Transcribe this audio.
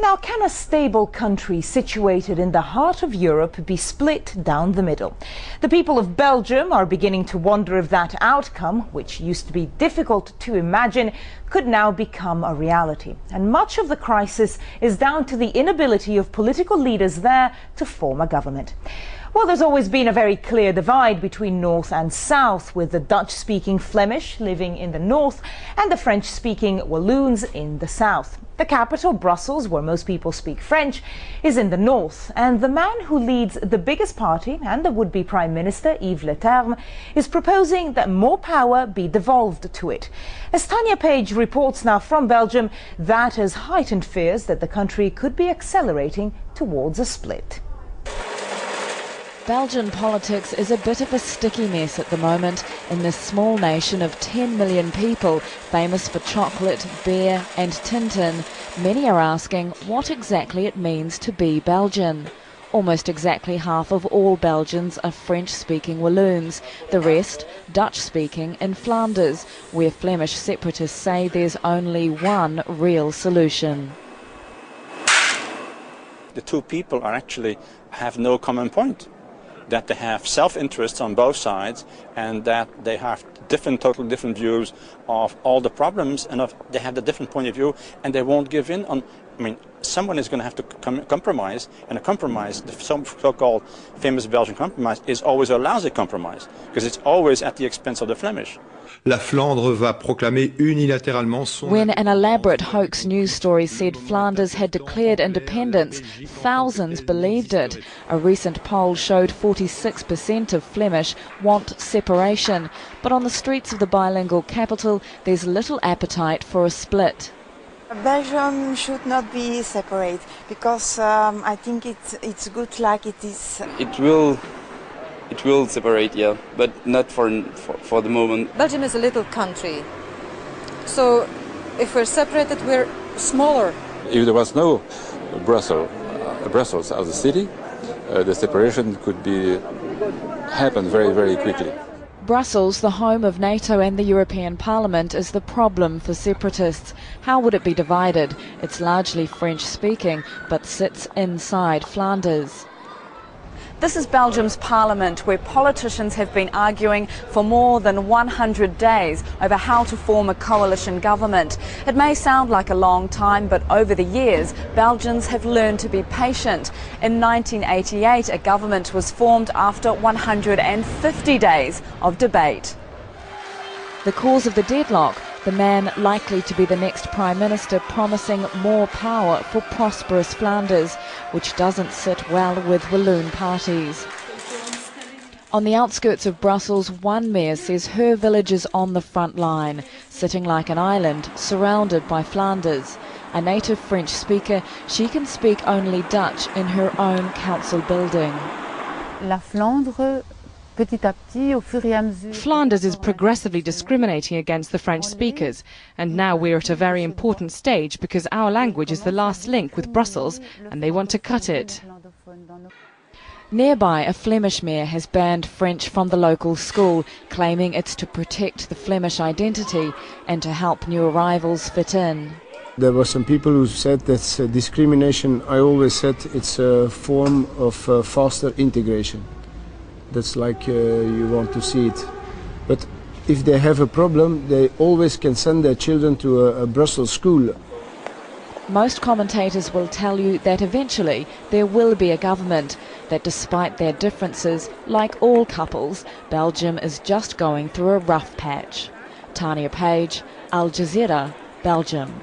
Now, can a stable country situated in the heart of Europe be split down the middle? The people of Belgium are beginning to wonder if that outcome, which used to be difficult to imagine, could now become a reality. And much of the crisis is down to the inability of political leaders there to form a government. Well, there's always been a very clear divide between North and South, with the Dutch-speaking Flemish living in the north and the French-speaking Walloons in the south. The capital, Brussels, where most people speak French, is in the north, and the man who leads the biggest party and the would-be Prime Minister, Yves Le Terme, is proposing that more power be devolved to it. As Tanya Page reports now from Belgium, that has heightened fears that the country could be accelerating towards a split. Belgian politics is a bit of a sticky mess at the moment in this small nation of 10 million people, famous for chocolate, beer and Tintin. Many are asking what exactly it means to be Belgian. Almost exactly half of all Belgians are French-speaking Walloons, the rest Dutch-speaking in Flanders, where Flemish separatists say there's only one real solution. The two people actually have no common point. That they have self-interest on both sides and that they have totally different views of all the problems, and they have a different point of view, and they won't give in on. I mean, someone is going to have to compromise, and a compromise, the so-called famous Belgian compromise, is always a lousy compromise because it's always at the expense of the Flemish. La Flandre va proclamer unilatéralement son... When an elaborate hoax news story said Flanders had declared independence, thousands believed it. A recent poll showed 46% of Flemish want separation, but on the streets of the bilingual capital there's little appetite for a split. Belgium should not be separate because I think it's good like it is. It will separate, yeah, but not for the moment. Belgium is a little country, so if we're separated, we're smaller. If there was no Brussels as a city, the separation could happen very, very quickly. Brussels, the home of NATO and the European Parliament, is the problem for separatists. How would it be divided? It's largely French-speaking, but sits inside Flanders. This is Belgium's parliament, where politicians have been arguing for more than 100 days over how to form a coalition government. It may sound like a long time, but over the years, Belgians have learned to be patient. In 1988, a government was formed after 150 days of debate. The cause of the deadlock: the man likely to be the next Prime Minister promising more power for prosperous Flanders, which doesn't sit well with Walloon parties. On the outskirts of Brussels, one mayor says her village is on the front line, sitting like an island, surrounded by Flanders. A native French speaker, she can speak only Dutch in her own council building. La Flandre, Flanders is progressively discriminating against the French speakers, and now we're at a very important stage because our language is the last link with Brussels and they want to cut it. Nearby, a Flemish mayor has banned French from the local school, claiming it's to protect the Flemish identity and to help new arrivals fit in. There were some people who said that's discrimination. I always said it's a form of faster integration. That's like you want to see it. But if they have a problem, they always can send their children to a Brussels school. Most commentators will tell you that eventually there will be a government, that despite their differences, like all couples, Belgium is just going through a rough patch. Tanya Page, Al Jazeera, Belgium.